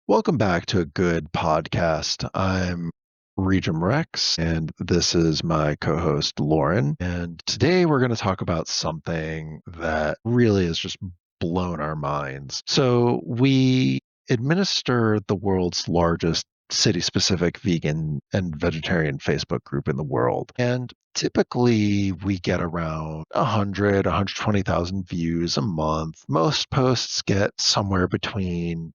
Welcome back to a good podcast. I'm Regem Rex, and this is my co host, Lauren. And today we're going to talk about something that really has just blown our minds. So, we administer the world's largest city specific vegan and vegetarian Facebook group in the world. And typically we get around 100, 120,000 views a month. Most posts get somewhere between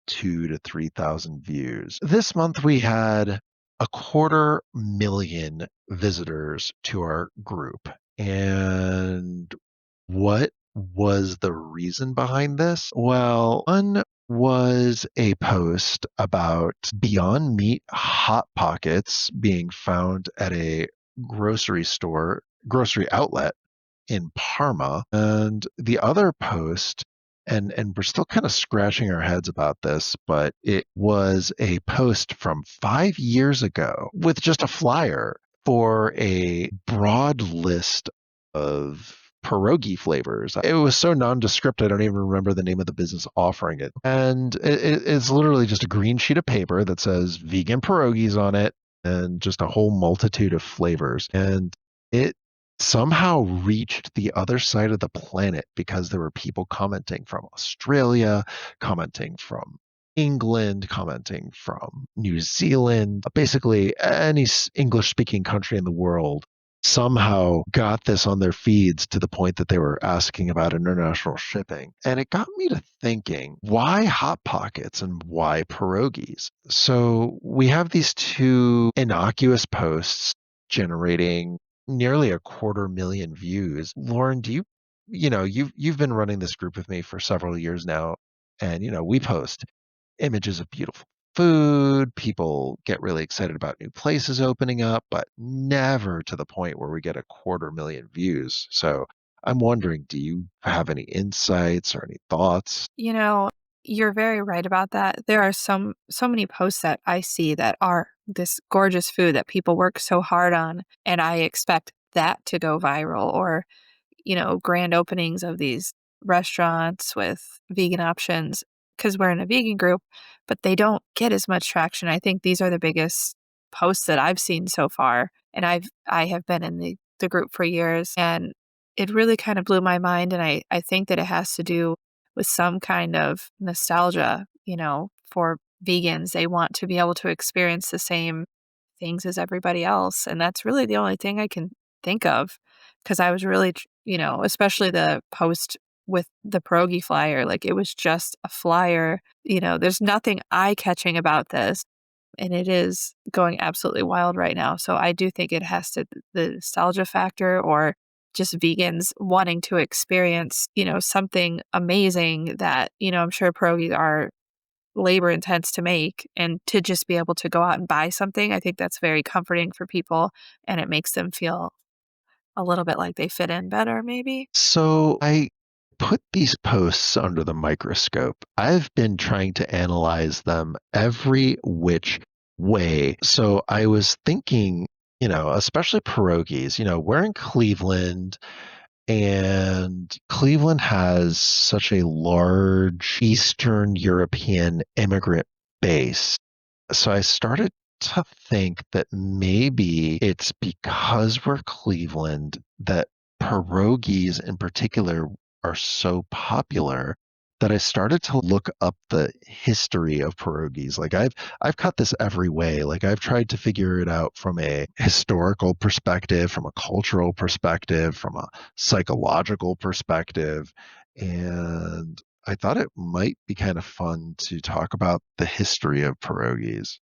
2 to 3,000 views. This month we had 250,000 visitors to our group. And what was the reason behind this? Well, one was a post about Beyond Meat Hot Pockets being found at a grocery outlet in Parma. And the other post, and we're still kind of scratching our heads about this, but it was a post from 5 years ago with just a flyer for a broad list of pierogi flavors. It was so nondescript, I don't even remember the name of the business offering it. And it's literally just a green sheet of paper that says vegan pierogies on it and just a whole multitude of flavors. And it somehow reached the other side of the planet because there were people commenting from Australia, commenting from England, commenting from New Zealand, basically any English speaking country in the world somehow got this on their feeds to the point that they were asking about international shipping. And it got me to thinking, why Hot Pockets and why pierogies? So we have these two innocuous posts generating nearly 250,000 views. Lauren, you've been running this group with me for several years now, and we post images of beautiful food. People get really excited about new places opening up, but never to the point where we get 250,000 views. So I'm wondering, do you have any insights or any thoughts? You know, you're very right about that. There are so many posts that I see that are this gorgeous food that people work so hard on, and I expect that to go viral or, grand openings of these restaurants with vegan options because we're in a vegan group, but they don't get as much traction. I think these are the biggest posts that I've seen so far, and I have been in the group for years, and it really kind of blew my mind, and I think that it has to do with some kind of nostalgia, for vegans. They want to be able to experience the same things as everybody else. And that's really the only thing I can think of because I was really, especially the post with the pierogi flyer, like it was just a flyer. There's nothing eye catching about this. And it is going absolutely wild right now. So I do think it has to the nostalgia factor or just vegans wanting to experience, something amazing that, I'm sure pierogies are labor intense to make and to just be able to go out and buy something. I think that's very comforting for people and it makes them feel a little bit like they fit in better, maybe. So I put these posts under the microscope. I've been trying to analyze them every which way. So I was thinking, especially pierogies, we're in Cleveland, and Cleveland has such a large Eastern European immigrant base. So I started to think that maybe it's because we're Cleveland that pierogies in particular are so popular that I started to look up the history of pierogies. Like I've cut this every way. Like I've tried to figure it out from a historical perspective, from a cultural perspective, from a psychological perspective. And I thought it might be kind of fun to talk about the history of pierogies.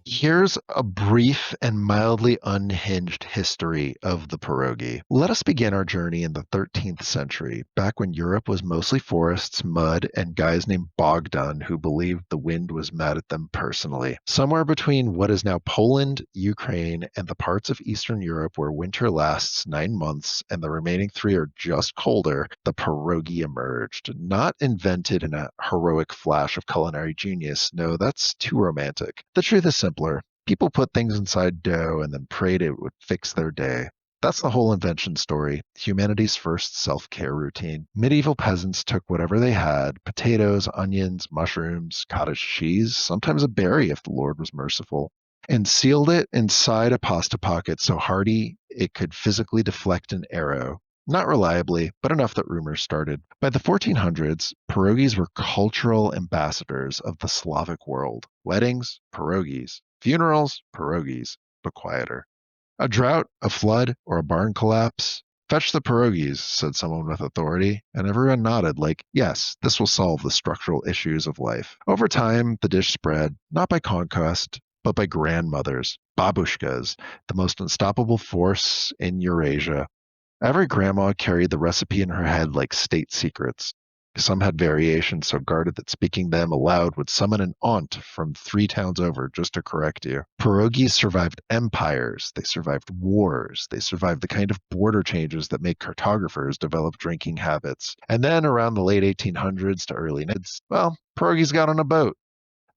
Here's a brief and mildly unhinged history of the pierogi. Let us begin our journey in the 13th century, back when Europe was mostly forests, mud, and guys named Bogdan who believed the wind was mad at them personally. Somewhere between what is now Poland, Ukraine, and the parts of Eastern Europe where winter lasts 9 months and the remaining three are just colder, the pierogi emerged. Not invented in a heroic flash of culinary genius. No, that's too romantic. The truth is simpler. People put things inside dough and then prayed it would fix their day. That's the whole invention story, humanity's first self care routine. Medieval peasants took whatever they had potatoes, onions, mushrooms, cottage cheese, sometimes a berry if the Lord was merciful and sealed it inside a pasta pocket so hardy it could physically deflect an arrow. Not reliably, but enough that rumors started. By the 1400s, pierogies were cultural ambassadors of the Slavic world. Weddings, pierogies. Funerals, pierogies, but quieter. A drought, a flood, or a barn collapse? Fetch the pierogies, said someone with authority, and everyone nodded like, yes, this will solve the structural issues of life. Over time, the dish spread, not by conquest, but by grandmothers, babushkas, the most unstoppable force in Eurasia. Every grandma carried the recipe in her head like state secrets. Some had variations so guarded that speaking them aloud would summon an aunt from 3 towns over just to correct you. Pierogies survived empires, they survived wars, they survived the kind of border changes that make cartographers develop drinking habits. And then around the late 1800s to early 1900s, well, pierogies got on a boat.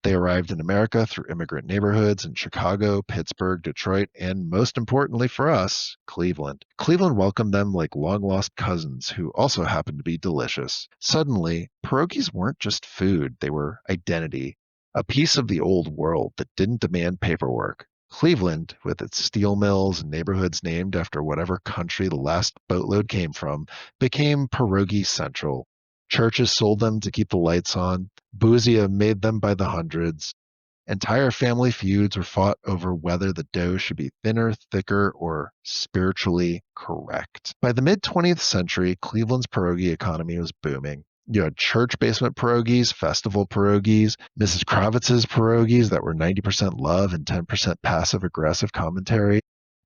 They arrived in America through immigrant neighborhoods in Chicago, Pittsburgh, Detroit, and most importantly for us, Cleveland. Cleveland welcomed them like long lost cousins who also happened to be delicious. Suddenly, pierogies weren't just food, they were identity, a piece of the old world that didn't demand paperwork. Cleveland, with its steel mills and neighborhoods named after whatever country the last boatload came from, became pierogi central. Churches sold them to keep the lights on. Bouzia made them by the hundreds. Entire family feuds were fought over whether the dough should be thinner, thicker, or spiritually correct. By the mid 20th century, Cleveland's pierogi economy was booming. You had church basement pierogies, festival pierogies, Mrs. Kravitz's pierogies that were 90% love and 10% passive aggressive commentary.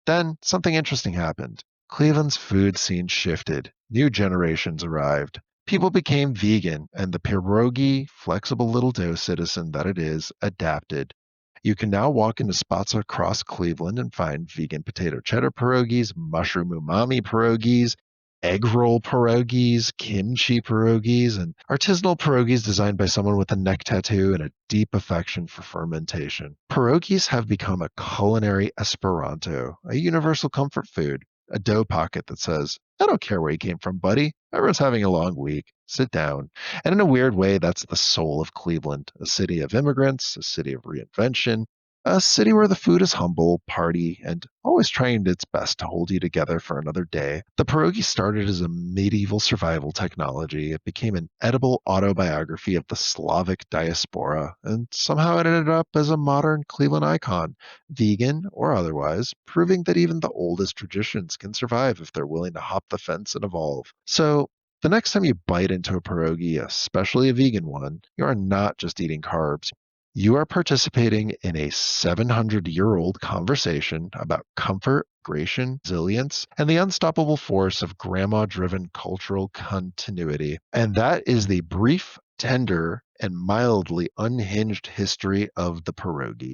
Then something interesting happened. Cleveland's food scene shifted. New generations arrived. People became vegan, and the pierogi, flexible little dough citizen that it is, adapted. You can now walk into spots across Cleveland and find vegan potato cheddar pierogies, mushroom umami pierogies, egg roll pierogies, kimchi pierogies, and artisanal pierogies designed by someone with a neck tattoo and a deep affection for fermentation. Pierogies have become a culinary Esperanto, a universal comfort food, a dough pocket that says, I don't care where you came from, buddy. Everyone's having a long week. Sit down. And in a weird way, that's the soul of Cleveland, a city of immigrants, a city of reinvention, a city where the food is humble, party, and always trying its best to hold you together for another day. The pierogi started as a medieval survival technology. It became an edible autobiography of the Slavic diaspora, and somehow it ended up as a modern Cleveland icon, vegan or otherwise, proving that even the oldest traditions can survive if they're willing to hop the fence and evolve. So, the next time you bite into a pierogi, especially a vegan one, you are not just eating carbs. You are participating in a 700-year-old conversation about comfort, migration, resilience, and the unstoppable force of grandma driven cultural continuity. And that is the brief, tender, and mildly unhinged history of the pierogi.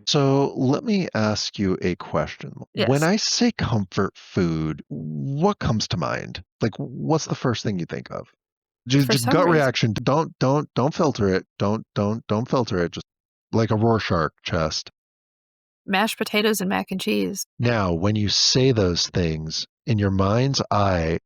So let me ask you a question. When Yes. I say comfort food, what comes to mind? Like, what's the first thing you think of? For Just some gut reason, reaction. Don't filter it. Don't filter it. Just like a Rorschach test. mashed potatoes and mac and cheese. Now, when you say those things in your mind's eye,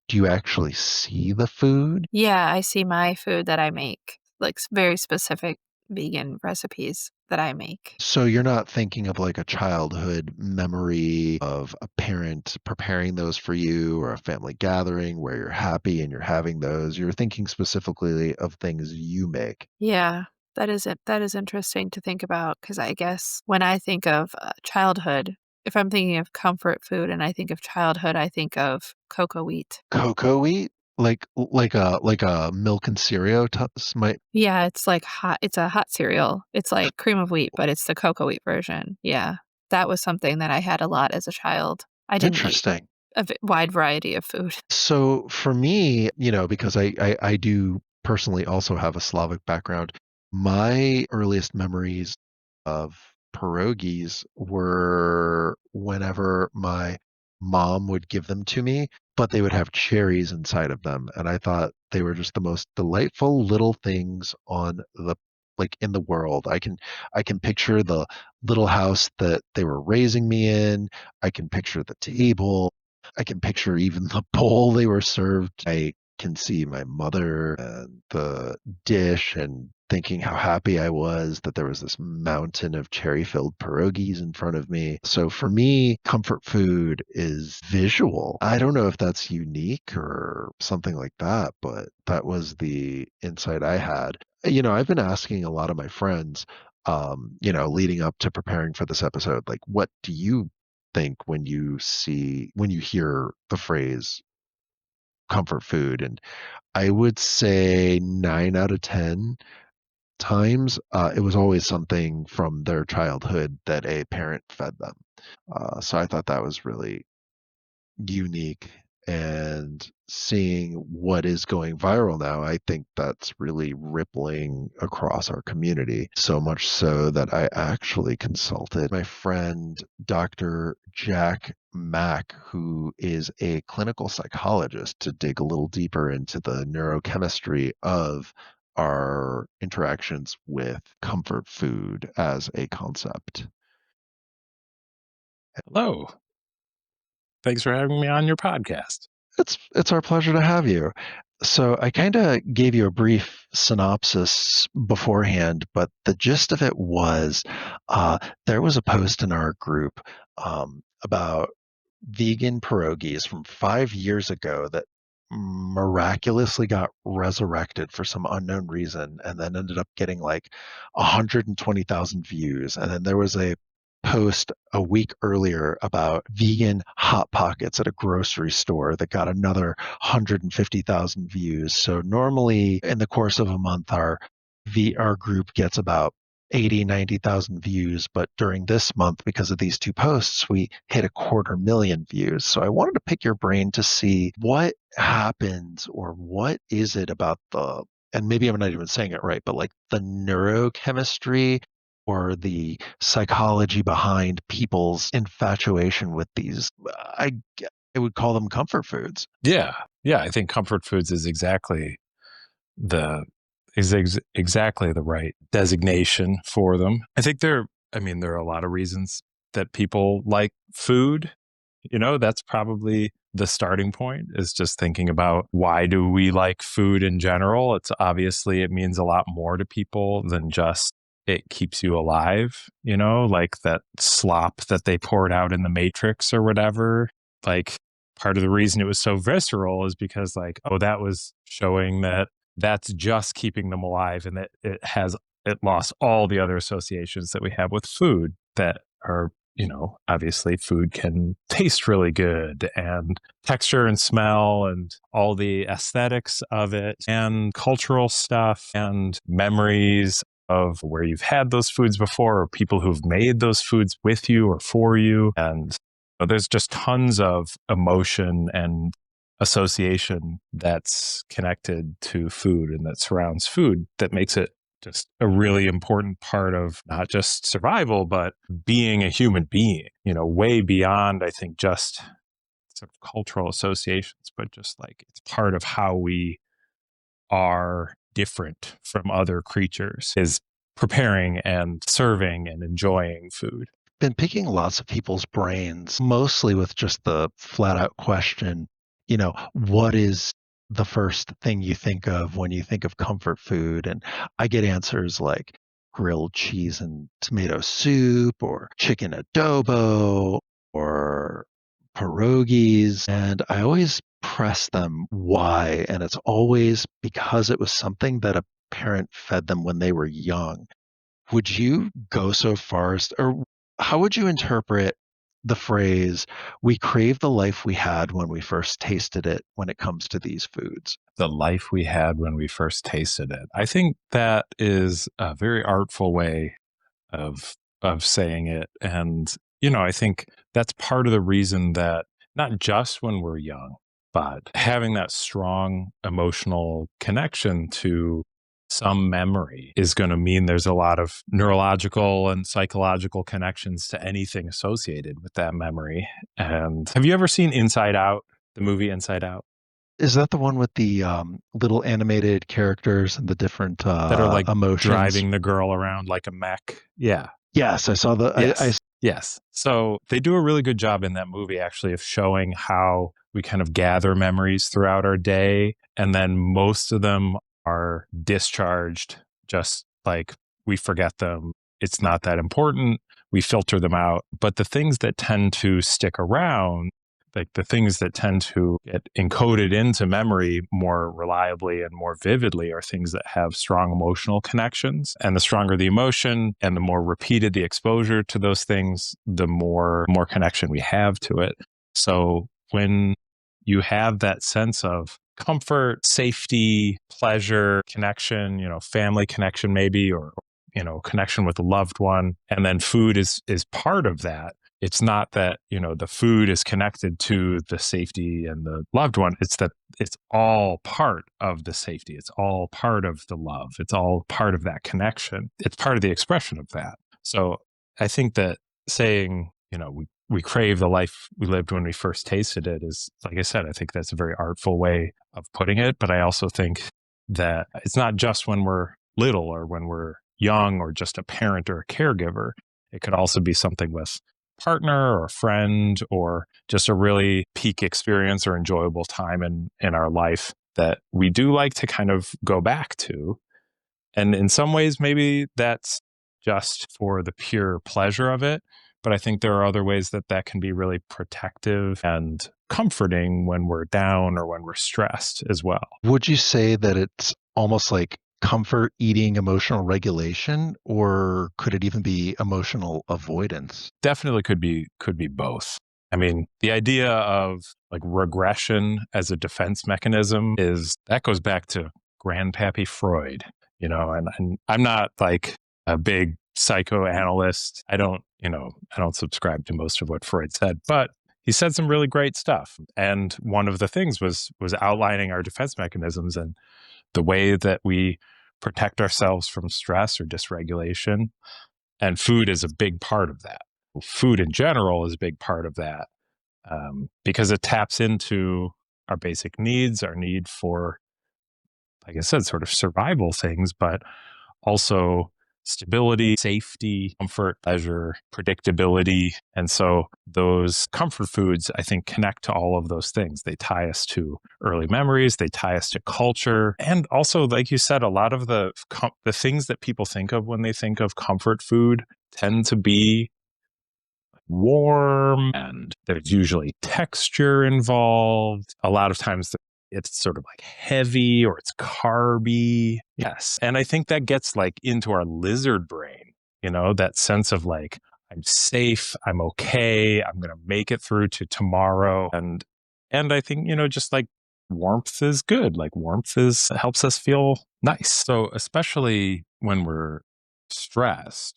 do you actually see the food? Yeah, I see my food that I make, like very specific vegan recipes that I make. So you're not thinking of like a childhood memory of a parent preparing those for you or a family gathering where you're happy and you're having those. You're thinking specifically of things you make. Yeah, that is interesting to think about because I guess when I think of childhood, if I'm thinking of comfort food and I think of childhood, I think of cocoa wheat. Cocoa wheat? Like a milk and cereal might Yeah, it's like hot. It's a hot cereal. It's like cream of wheat, but it's the cocoa wheat version. Yeah, that was something that I had a lot as a child. I didn't eat interesting. a wide variety of food. So for me, because I do personally also have a Slavic background, my earliest memories of pierogies were whenever my mom would give them to me, but they would have cherries inside of them. And I thought they were just the most delightful little things on the like in the world. I can picture the little house that they were raising me in. I can picture the table. I can picture even the bowl they were served. I can see my mother and the dish and thinking how happy I was that there was this mountain of cherry-filled pierogies in front of me. So for me, comfort food is visual. I don't know if that's unique or something like that, but that was the insight I had. I've been asking a lot of my friends, leading up to preparing for this episode, like, what do you think when you hear the phrase comfort food? And I would say 9 out of 10 times, it was always something from their childhood that a parent fed them. So I thought that was really unique. And seeing what is going viral now, I think that's really rippling across our community. So much so that I actually consulted my friend, Dr. Jack Mack, who is a clinical psychologist, to dig a little deeper into the neurochemistry of our interactions with comfort food as a concept. Hello. Thanks for having me on your podcast. It's our pleasure to have you. So I kind of gave you a brief synopsis beforehand, but the gist of it was there was a post in our group about vegan pierogies from 5 years ago that miraculously got resurrected for some unknown reason and then ended up getting like 120,000 views. And then there was a post a week earlier about vegan hot pockets at a grocery store that got another 150,000 views. So normally in the course of a month our group gets about 80, 90,000 views, but during this month, because of these two posts, we hit 250,000 views. So I wanted to pick your brain to see what happens, or what is it about and maybe I'm not even saying it right, but like the neurochemistry or the psychology behind people's infatuation with these. I would call them comfort foods. Yeah. Yeah. I think comfort foods is the exactly the right designation for them. There are a lot of reasons that people like food. That's probably the starting point, is just thinking about, why do we like food in general? It means a lot more to people than just it keeps you alive, like that slop that they poured out in the Matrix or whatever. Like, part of the reason it was so visceral is because, like, oh, that was showing that that's just keeping them alive, and that it lost all the other associations that we have with food that are, obviously food can taste really good, and texture and smell and all the aesthetics of it and cultural stuff and memories of where you've had those foods before, or people who've made those foods with you or for you. And there's just tons of emotion and association that's connected to food and that surrounds food, that makes it just a really important part of not just survival, but being a human being, way beyond, I think, just sort of cultural associations, but just like it's part of how we are different from other creatures, is preparing and serving and enjoying food. Been picking lots of people's brains, mostly with just the flat out question, what is the first thing you think of when you think of comfort food? And I get answers like grilled cheese and tomato soup, or chicken adobo, or pierogies. And I always press them why. And it's always because it was something that a parent fed them when they were young. Would you go so far as, or how would you interpret the phrase, we crave the life we had when we first tasted it, when it comes to these foods? The life we had when we first tasted it. I think that is a very artful way of saying it. And, I think that's part of the reason that, not just when we're young, but having that strong emotional connection to some memory is going to mean there's a lot of neurological and psychological connections to anything associated with that memory. And have you ever seen Inside Out, the movie Inside Out? Is that the one with the little animated characters and the different That are like emotions? driving the girl around like a mech? Yeah. Yes, I saw the. Yes. Yes. So they do a really good job in that movie, actually, of showing how we kind of gather memories throughout our day. And then most of them are discharged, just like we forget them. It's not that important. We filter them out. But the things that tend to stick around, like the things that tend to get encoded into memory more reliably and more vividly, are things that have strong emotional connections. And the stronger the emotion and the more repeated the exposure to those things, the more connection we have to it. So when you have that sense of comfort, safety, pleasure, connection, family connection maybe, or connection with a loved one, and then food is part of that. It's not that, the food is connected to the safety and the loved one. It's that it's all part of the safety. It's all part of the love. It's all part of that connection. It's part of the expression of that. So I think that saying, we crave the life we lived when we first tasted it is, like I said, I think that's a very artful way of putting it. But I also think that it's not just when we're little or when we're young or just a parent or a caregiver. It could also be something with partner or a friend or just a really peak experience or enjoyable time in our life that we do like to kind of go back to. And in some ways, maybe that's just for the pure pleasure of it. But I think there are other ways that can be really protective and comforting when we're down or when we're stressed as well. Would you say that it's almost like comfort eating emotional regulation, or could it even be emotional avoidance? Definitely could be both. I mean, the idea of like regression as a defense mechanism that goes back to Grandpappy Freud, and I'm not like a big psychoanalyst. I don't subscribe to most of what Freud said, but he said some really great stuff. And one of the things was outlining our defense mechanisms and the way that we protect ourselves from stress or dysregulation. And food is a big part of that. Food in general is a big part of that, because it taps into our basic needs, our need for, like I said, sort of survival things, but also stability, safety, comfort, pleasure, predictability. And so those comfort foods, I think, connect to all of those things. They tie us to early memories, they tie us to culture. And also, like you said, a lot of the things that people think of when they think of comfort food tend to be warm, and there's usually texture involved. A lot of times it's sort of like heavy or it's carby. Yes. And I think that gets like into our lizard brain, that sense of like, I'm safe, I'm okay, I'm going to make it through to tomorrow. And I think, just like warmth is good. Like helps us feel nice. So especially when we're stress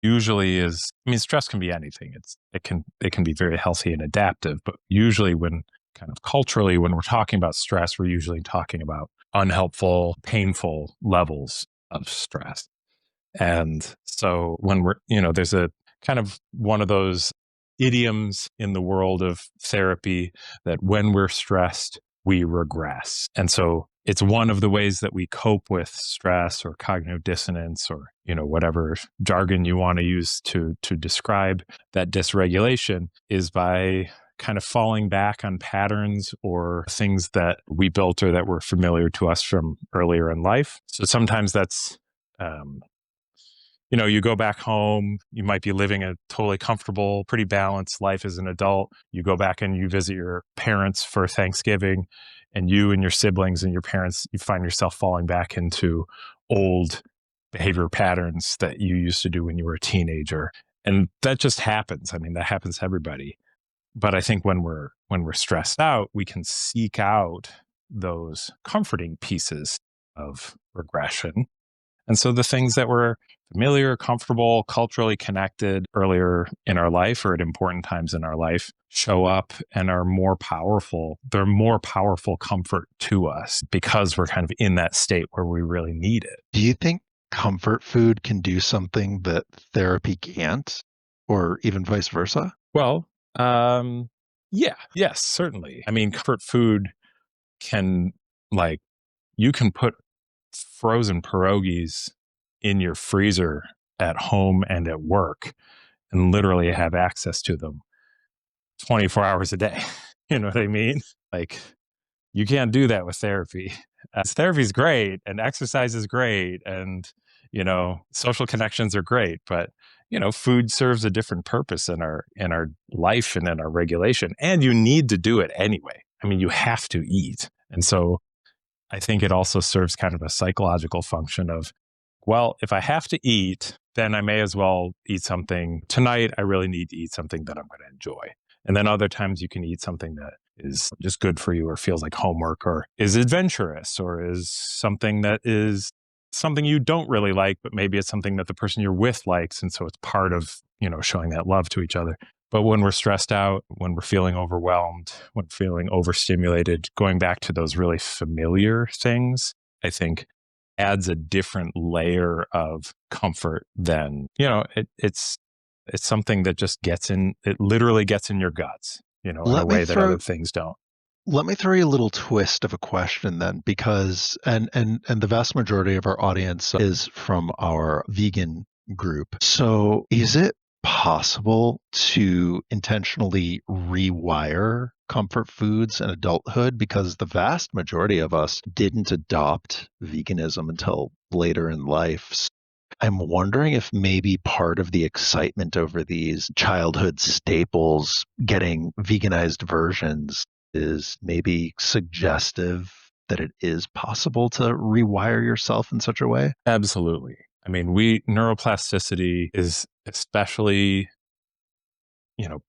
usually is, stress can be anything. It can be very healthy and adaptive, but usually when kind of culturally, when we're talking about stress, we're usually talking about unhelpful, painful levels of stress. And so when there's a kind of one of those idioms in the world of therapy that when we're stressed, we regress. And so it's one of the ways that we cope with stress or cognitive dissonance or, whatever jargon you want to use to describe that dysregulation is by kind of falling back on patterns or things that we built or that were familiar to us from earlier in life. So sometimes that's, you go back home, you might be living a totally comfortable, pretty balanced life as an adult. You go back and you visit your parents for Thanksgiving, and you and your siblings and your parents, you find yourself falling back into old behavior patterns that you used to do when you were a teenager. And that just happens. That happens to everybody. But I think when we're stressed out, we can seek out those comforting pieces of regression. And so the things that we're familiar, comfortable, culturally connected earlier in our life or at important times in our life show up and are more powerful. They're more powerful comfort to us because we're kind of in that state where we really need it. Do you think comfort food can do something that therapy can't, or even vice versa? Well, yeah, yes, certainly. I mean, comfort food can, like, you can put frozen pierogies in your freezer at home and at work and literally have access to them 24 hours a day. You know what I mean? Like, you can't do that with therapy. Therapy is great and exercise is great and, social connections are great, but food serves a different purpose in our life and in our regulation, and you need to do it anyway. I mean, you have to eat. And so I think it also serves kind of a psychological function of, well, if I have to eat, then I may as well eat something tonight. I really need to eat something that I'm going to enjoy. And then other times you can eat something that is just good for you or feels like homework or is adventurous or is something that is something you don't really like, but maybe it's something that the person you're with likes. And so it's part of, showing that love to each other. But when we're stressed out, when we're feeling overwhelmed, when feeling overstimulated, going back to those really familiar things, I think adds a different layer of comfort than, it's something that just it literally gets in your guts, in a Let me way that other throw things don't. let me throw you a little twist of a question then, because and the vast majority of our audience is from our vegan group. So is it possible to intentionally rewire comfort foods in adulthood? Because the vast majority of us didn't adopt veganism until later in life. I'm wondering if maybe part of the excitement over these childhood staples getting veganized versions is maybe suggestive that it is possible to rewire yourself in such a way. Absolutely. I mean, neuroplasticity is especially,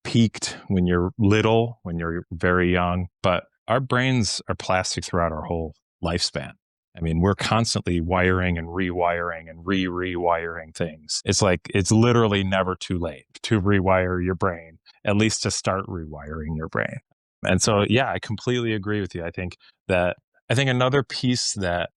peaked when you're little, when you're very young, but our brains are plastic throughout our whole lifespan. I mean, we're constantly wiring and rewiring and rewiring things. It's like, it's literally never too late to rewire your brain, at least to start rewiring your brain. And so, yeah, I completely agree with you. I think another piece that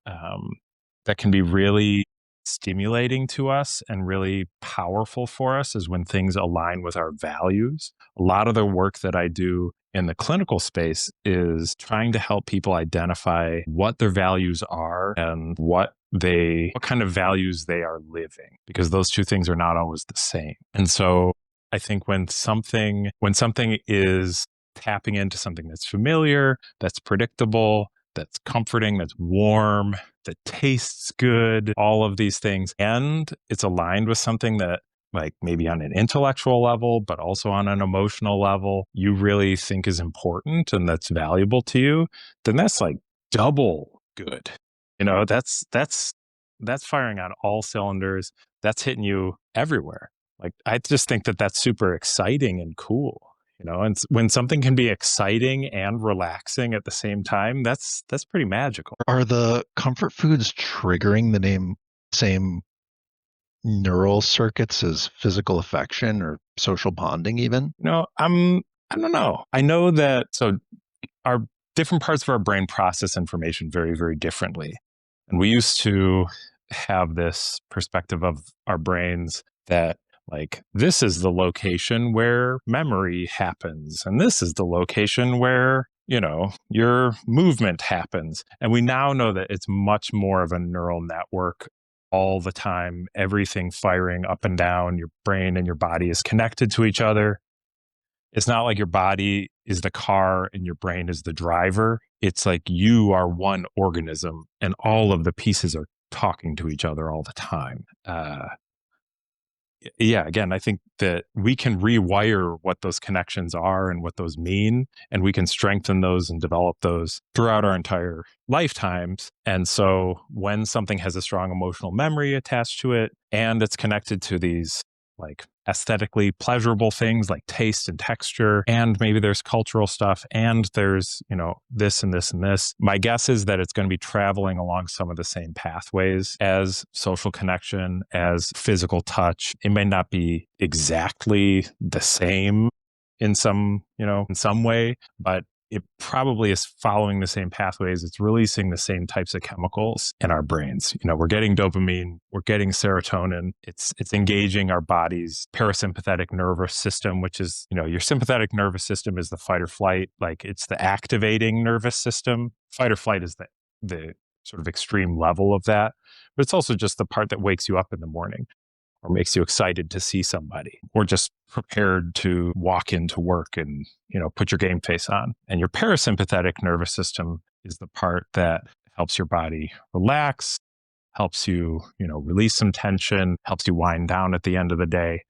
can be really stimulating to us and really powerful for us is when things align with our values. A lot of the work that I do in the clinical space is trying to help people identify what their values are and what kind of values they are living, because those two things are not always the same. And so I think when something is tapping into something that's familiar, that's predictable, that's comforting, that's warm, that tastes good, all of these things, and it's aligned with something that, like, maybe on an intellectual level, but also on an emotional level, you really think is important and that's valuable to you, then that's like double good. That's firing on all cylinders. That's hitting you everywhere. Like, I just think that that's super exciting and cool. And when something can be exciting and relaxing at the same time, that's pretty magical. Are the comfort foods triggering the same neural circuits as physical affection or social bonding even? I don't know. I know that our different parts of our brain process information very, very differently. And we used to have this perspective of our brains that, like, this is the location where memory happens, and this is the location where, your movement happens. And we now know that it's much more of a neural network all the time, everything firing up and down. Your brain and your body is connected to each other. It's not like your body is the car and your brain is the driver. It's like you are one organism and all of the pieces are talking to each other all the time. Yeah, again, I think that we can rewire what those connections are and what those mean, and we can strengthen those and develop those throughout our entire lifetimes. And so when something has a strong emotional memory attached to it and it's connected to these like aesthetically pleasurable things like taste and texture, and maybe there's cultural stuff, and there's, this and this and this. My guess is that it's going to be traveling along some of the same pathways as social connection, as physical touch. It may not be exactly the same in some way, but it probably is following the same pathways. It's releasing the same types of chemicals in our brains. We're getting dopamine, we're getting serotonin. It's engaging our body's parasympathetic nervous system, which is, your sympathetic nervous system is the fight or flight. Like, it's the activating nervous system. Fight or flight is the sort of extreme level of that. But it's also just the part that wakes you up in the morning, or makes you excited to see somebody, or just prepared to walk into work and, put your game face on. And your parasympathetic nervous system is the part that helps your body relax, helps you, release some tension, helps you wind down at the end of the day.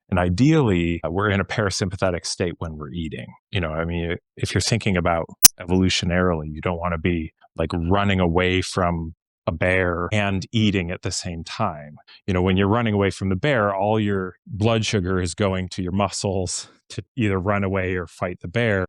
And ideally, we're in a parasympathetic state when we're eating. If you're thinking about evolutionarily, you don't want to be like running away from a bear and eating at the same time. When you're running away from the bear, all your blood sugar is going to your muscles to either run away or fight the bear.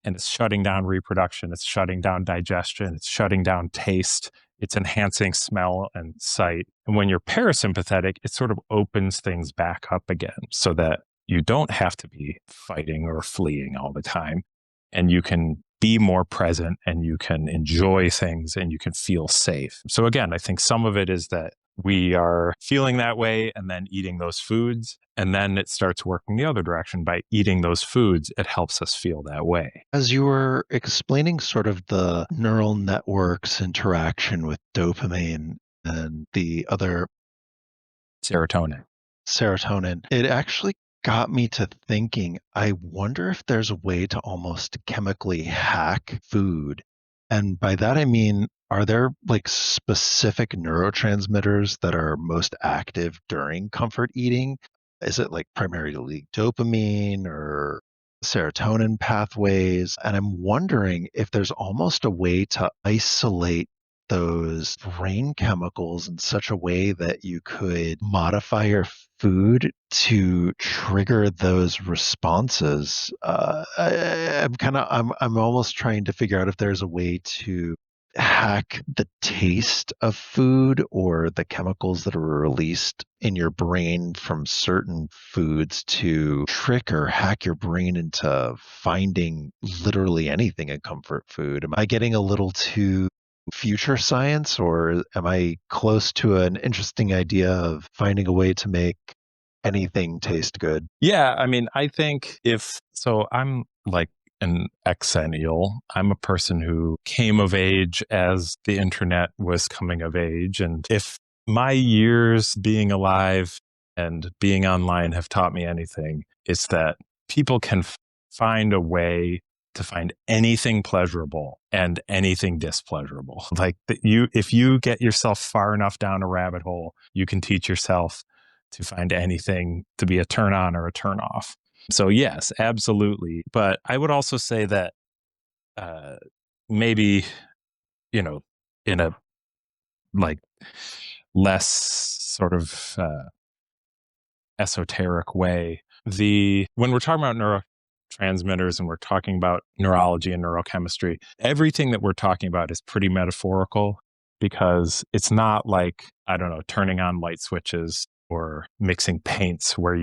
And it's shutting down reproduction. It's shutting down digestion. It's shutting down taste. It's enhancing smell and sight. And when you're parasympathetic, it sort of opens things back up again so that you don't have to be fighting or fleeing all the time. And you can be more present, and you can enjoy things, and you can feel safe. So again, I think some of it is that we are feeling that way and then eating those foods. And then it starts working the other direction. By eating those foods, it helps us feel that way. As you were explaining sort of the neural networks interaction with dopamine and the other Serotonin, it actually got me to thinking, I wonder if there's a way to almost chemically hack food. And by that, I mean, are there like specific neurotransmitters that are most active during comfort eating? Is it like primarily dopamine or serotonin pathways? And I'm wondering if there's almost a way to isolate those brain chemicals in such a way that you could modify your food to trigger those responses. I'm almost trying to figure out if there's a way to hack the taste of food or the chemicals that are released in your brain from certain foods to trick or hack your brain into finding literally anything in comfort food. Am I getting a little too future science, or am I close to an interesting idea of finding a way to make anything taste good? Yeah, I think I'm like an exennial. I'm a person who came of age as the internet was coming of age. And if my years being alive and being online have taught me anything, it's that people can find a way to find anything pleasurable and anything displeasurable. Like if you get yourself far enough down a rabbit hole, you can teach yourself to find anything to be a turn on or a turn off. So yes, absolutely. But I would also say that maybe, in a like less sort of esoteric way, when we're talking about neurotransmitters and we're talking about neurology and neurochemistry, everything that we're talking about is pretty metaphorical, because it's not like, I don't know, turning on light switches or mixing paints where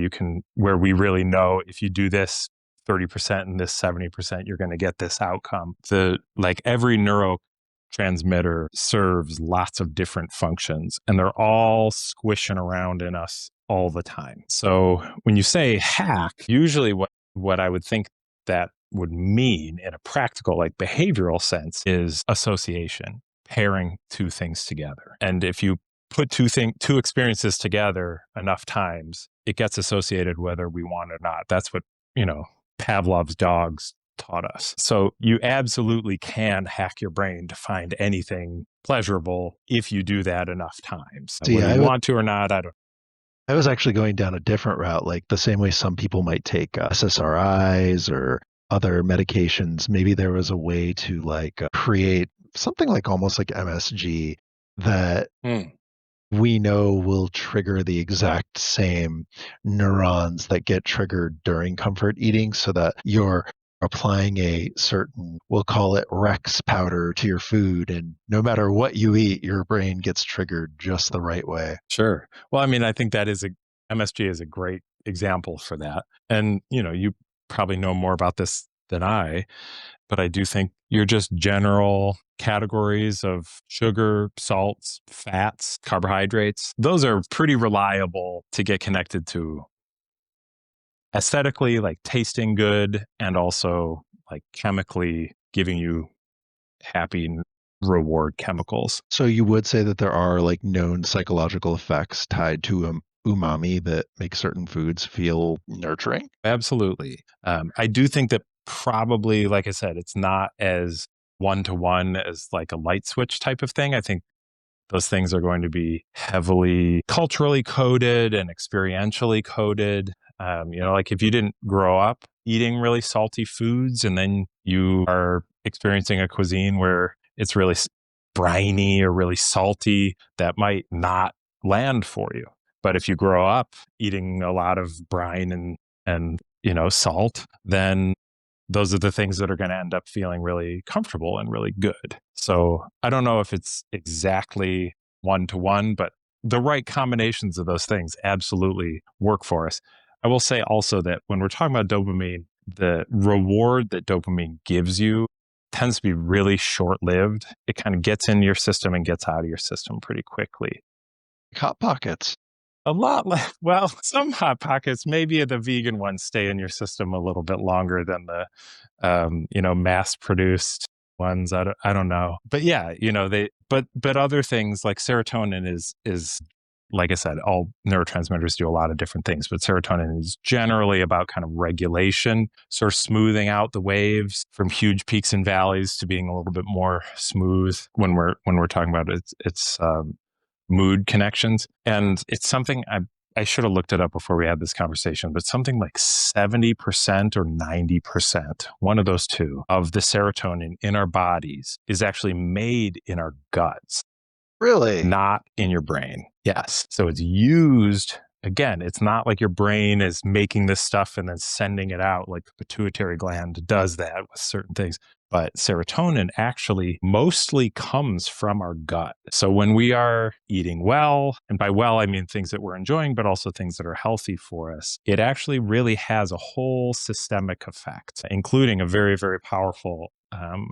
we really know if you do this 30% and this 70%, you're going to get this outcome. Every neurotransmitter serves lots of different functions, and they're all squishing around in us all the time. So when you say hack, usually what I would think that would mean in a practical, like behavioral sense, is association, pairing two things together. And if you put two experiences together enough times, it gets associated whether we want it or not. That's what, Pavlov's dogs taught us. So you absolutely can hack your brain to find anything pleasurable if you do that enough times. See, Whether you want to or not, I don't. I was actually going down a different route, like the same way some people might take SSRIs or other medications. Maybe there was a way to create something like almost like MSG that we know will trigger the exact same neurons that get triggered during comfort eating so that you're applying a certain, we'll call it Rex powder to your food. And no matter what you eat, your brain gets triggered just the right way. Sure. Well, I mean, I think that is MSG is a great example for that. And, you probably know more about this than I, but I do think you're just general categories of sugar, salts, fats, carbohydrates. Those are pretty reliable to get connected to aesthetically, like tasting good, and also like chemically giving you happy reward chemicals. So you would say that there are like known psychological effects tied to umami that make certain foods feel nurturing? Absolutely. I do think that probably, like I said, it's not as one-to-one as like a light switch type of thing. I think those things are going to be heavily culturally coded and experientially coded. Like if you didn't grow up eating really salty foods and then you are experiencing a cuisine where it's really briny or really salty, that might not land for you. But if you grow up eating a lot of brine and salt, then those are the things that are going to end up feeling really comfortable and really good. So I don't know if it's exactly one to one, but the right combinations of those things absolutely work for us. I will say also that when we're talking about dopamine, the reward that dopamine gives you tends to be really short lived. It kind of gets in your system and gets out of your system pretty quickly. Hot Pockets. A lot less. Well, some Hot Pockets, maybe the vegan ones, stay in your system a little bit longer than the, mass produced ones. I don't know, but yeah, but other things like serotonin is like I said, all neurotransmitters do a lot of different things, but serotonin is generally about kind of regulation, sort of smoothing out the waves from huge peaks and valleys to being a little bit more smooth when we're talking about it's mood connections. And it's something I should have looked it up before we had this conversation, but something like 70% or 90%, one of those two, of the serotonin in our bodies is actually made in our guts, Really? not in your brain. Yes. So it's used. Again, it's not like your brain is making this stuff and then sending it out like the pituitary gland does that with certain things. But serotonin actually mostly comes from our gut. So when we are eating well, and by well, I mean things that we're enjoying, but also things that are healthy for us, it actually really has a whole systemic effect, including a very, very powerful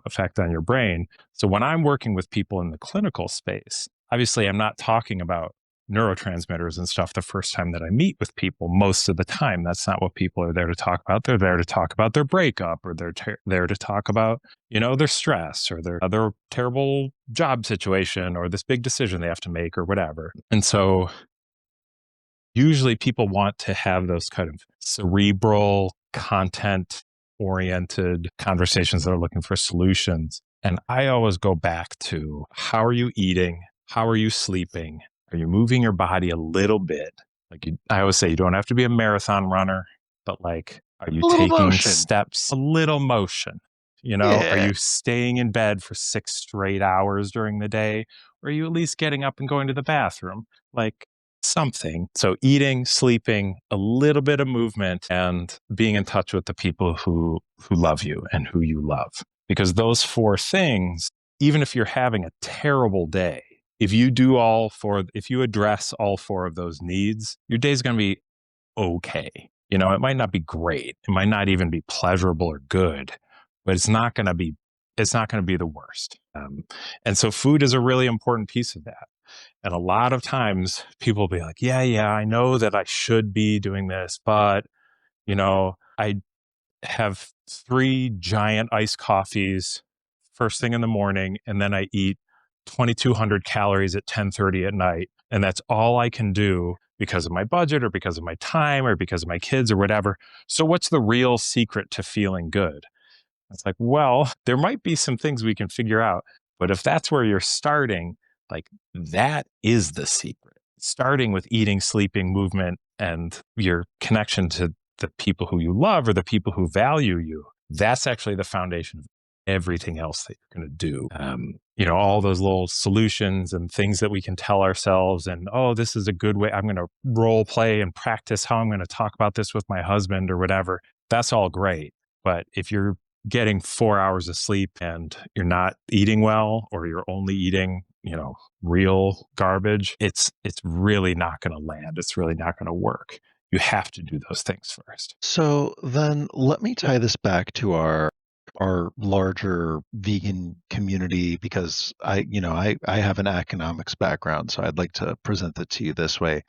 effect on your brain. So when I'm working with people in the clinical space, obviously I'm not talking about neurotransmitters and stuff the first time that I meet with people. Most of the time, that's not what people are there to talk about. They're there to talk about their breakup, or they're there to talk about, their stress or their terrible job situation or this big decision they have to make or whatever. And so usually people want to have those kind of cerebral, content oriented conversations that are looking for solutions. And I always go back to, how are you eating? How are you sleeping? Are you moving your body a little bit? I always say, you don't have to be a marathon runner, but like, are you A little taking motion. steps? A little motion. Are Yeah. you staying in bed for 6 straight hours during the day? Or are you at least getting up and going to the bathroom? Like something. So eating, sleeping, a little bit of movement, and being in touch with the people who love you and who you love. Because those 4 things, even if you're having a terrible day, if you address all 4 of those needs, your day's going to be okay. It might not be great. It might not even be pleasurable or good, but it's not going to be the worst. And so food is a really important piece of that. And a lot of times people will be like, yeah, I know that I should be doing this, but I have 3 giant iced coffees first thing in the morning, and then I eat 2,200 calories at 10:30 at night. And that's all I can do because of my budget or because of my time or because of my kids or whatever. So what's the real secret to feeling good? It's like, well, there might be some things we can figure out, but if that's where you're starting, like that is the secret. Starting with eating, sleeping, movement, and your connection to the people who you love or the people who value you. That's actually the foundation. everything else that you're going to do. All those little solutions and things that we can tell ourselves, and, oh, this is a good way. I'm going to role play and practice how I'm going to talk about this with my husband or whatever. That's all great. But if you're getting 4 hours of sleep and you're not eating well, or you're only eating, real garbage, it's really not going to land. It's really not going to work. You have to do those things first. So then let me tie this back to our larger vegan community, because I have an economics background, so I'd like to present it to you this way.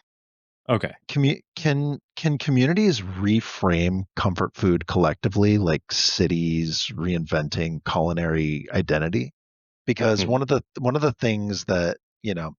Okay. Can communities reframe comfort food collectively, like cities reinventing culinary identity? Because one of the things that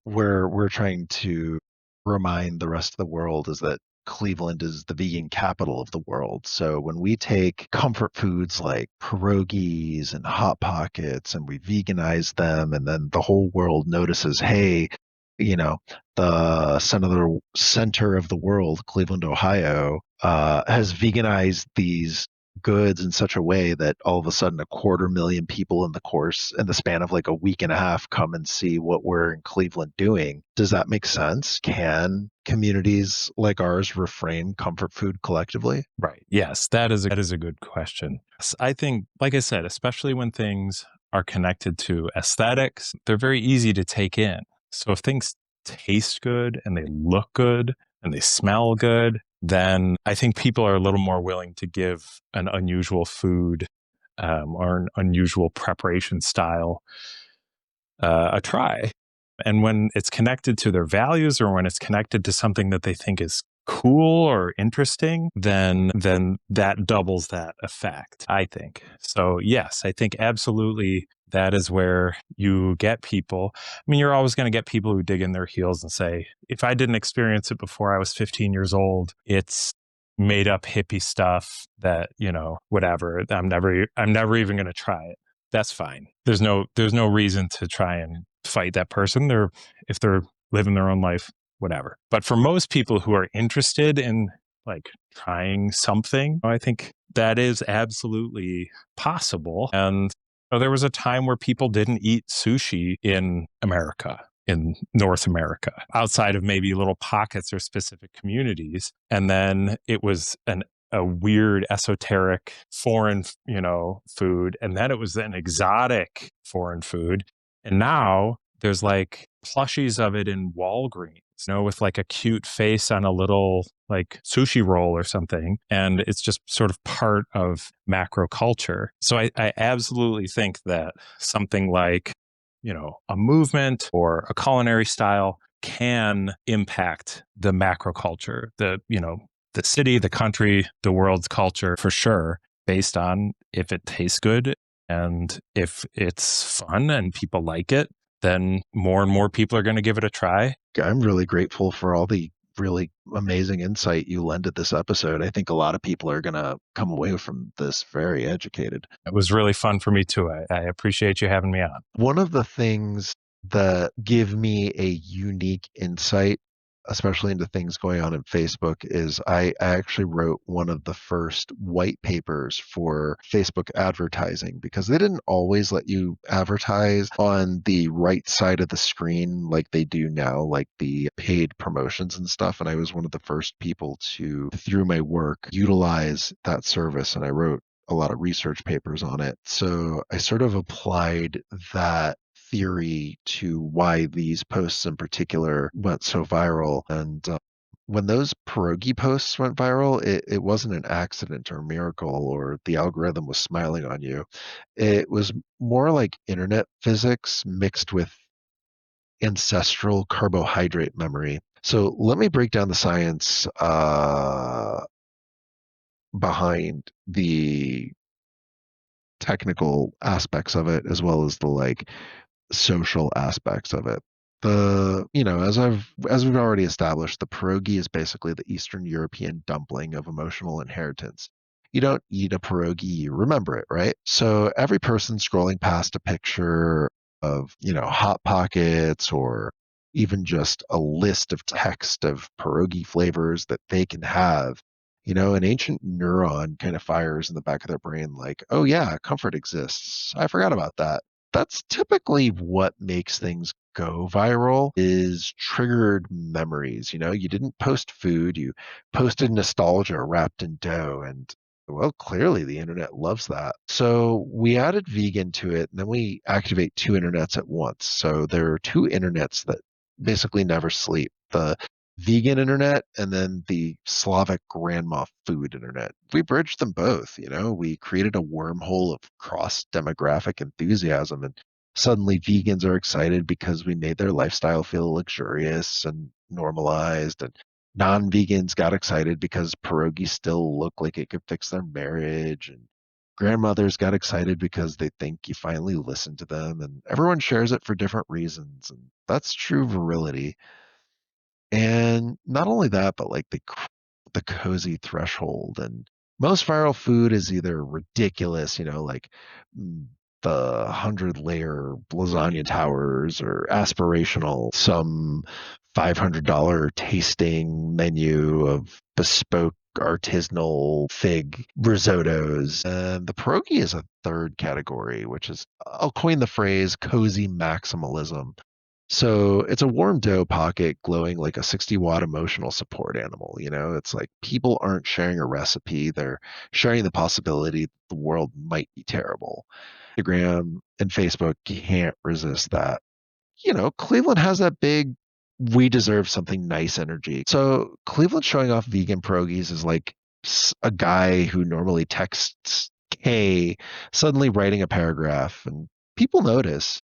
we're trying to remind the rest of the world is that Cleveland is the vegan capital of the world. So when we take comfort foods like pierogies and hot pockets and we veganize them, and then the whole world notices, hey, you know, the center of the world, Cleveland, Ohio, has veganized these goods in such a way that all of a sudden 250,000 people in the span of like a week and a half come and see what we're in Cleveland doing. Does that make sense? Can communities like ours reframe comfort food collectively? Right. Yes, that is a good question. I think, like I said, especially when things are connected to aesthetics, they're very easy to take in. So if things taste good and they look good and they smell good, then I think people are a little more willing to give an unusual food or an unusual preparation style a try. And when it's connected to their values, or when it's connected to something that they think is cool or interesting, then that doubles that effect, I think. So yes, I think absolutely that is where you get people. I mean, you're always going to get people who dig in their heels and say, if I didn't experience it before I was 15 years old, it's made up hippie stuff that, whatever. I'm never even going to try it. That's fine. There's no reason to try and fight that person. If they're living their own life, whatever. But for most people who are interested in like trying something, I think that is absolutely possible. And there was a time where people didn't eat sushi in America, in North America, outside of maybe little pockets or specific communities. And then it was a weird, esoteric, foreign, food. And then it was an exotic foreign food. And now there's like plushies of it in Walgreens, with like a cute face on a little like sushi roll or something. And it's just sort of part of macro culture. So I absolutely think that something like, a movement or a culinary style can impact the macro culture, the city, the country, the world's culture for sure, based on if it tastes good and if it's fun and people like it, then more and more people are going to give it a try. I'm really grateful for all the really amazing insight you lend at this episode. I think a lot of people are going to come away from this very educated. It was really fun for me too. I appreciate you having me on. One of the things that give me a unique insight, especially into things going on in Facebook, is I actually wrote one of the first white papers for Facebook advertising, because they didn't always let you advertise on the right side of the screen like they do now, like the paid promotions and stuff. And I was one of the first people to, through my work, utilize that service. And I wrote a lot of research papers on it. So I sort of applied that theory to why these posts in particular went so viral. And when those pierogi posts went viral, it wasn't an accident or miracle or the algorithm was smiling on you. It was more like internet physics mixed with ancestral carbohydrate memory. So let me break down the science behind the technical aspects of it, as well as the like social aspects of it. As we've already established, the pierogi is basically the Eastern European dumpling of emotional inheritance. You don't eat a pierogi, you remember it, right? So every person scrolling past a picture of, hot pockets, or even just a list of text of pierogi flavors that they can have, An ancient neuron kind of fires in the back of their brain, like, oh, yeah, comfort exists. I forgot about that. That's typically what makes things go viral is triggered memories. You didn't post food, you posted nostalgia wrapped in dough. And well, clearly the internet loves that. So we added vegan to it, and then we activate two internets at once. So there are two internets that basically never sleep. The vegan internet and then the Slavic grandma food internet. We bridged them both. We created a wormhole of cross demographic enthusiasm, and suddenly vegans are excited because we made their lifestyle feel luxurious and normalized, and non-vegans got excited because pierogies still look like it could fix their marriage, and grandmothers got excited because they think you finally listen to them, and everyone shares it for different reasons, and that's true virility. And not only that, but like the cozy threshold. And most viral food is either ridiculous, like mm, the 100-layer lasagna towers, or aspirational, some $500 tasting menu of bespoke artisanal fig risottos. And the pierogi is a third category, which is, I'll coin the phrase cozy maximalism. So it's a warm dough pocket glowing like a 60-watt emotional support animal. It's like people aren't sharing a recipe, they're sharing the possibility that the world might be terrible. Instagram and Facebook can't resist that. Cleveland has that big, we deserve something nice energy. So Cleveland showing off vegan pierogies is like a guy who normally texts K suddenly writing a paragraph, and people notice.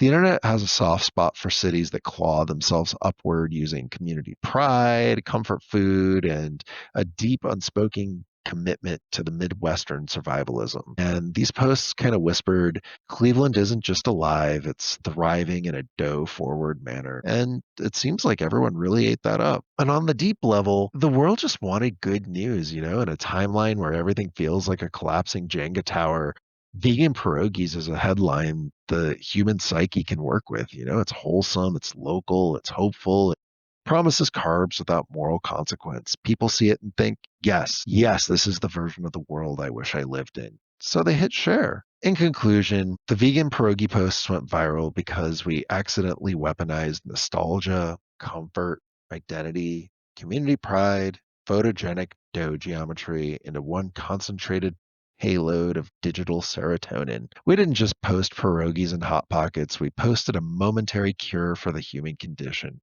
The internet has a soft spot for cities that claw themselves upward using community pride, comfort food, and a deep unspoken commitment to the Midwestern survivalism. And these posts kind of whispered, Cleveland isn't just alive, it's thriving in a dough forward manner. And it seems like everyone really ate that up. And on the deep level, the world just wanted good news, in a timeline where everything feels like a collapsing Jenga tower. Vegan pierogies is a headline the human psyche can work with. It's wholesome, it's local, it's hopeful. It promises carbs without moral consequence. People see it and think, yes, yes, this is the version of the world I wish I lived in. So they hit share. In conclusion, the vegan pierogi posts went viral because we accidentally weaponized nostalgia, comfort, identity, community pride, photogenic dough geometry into one concentrated payload of digital serotonin. We didn't just post pierogies and hot pockets, we posted a momentary cure for the human condition.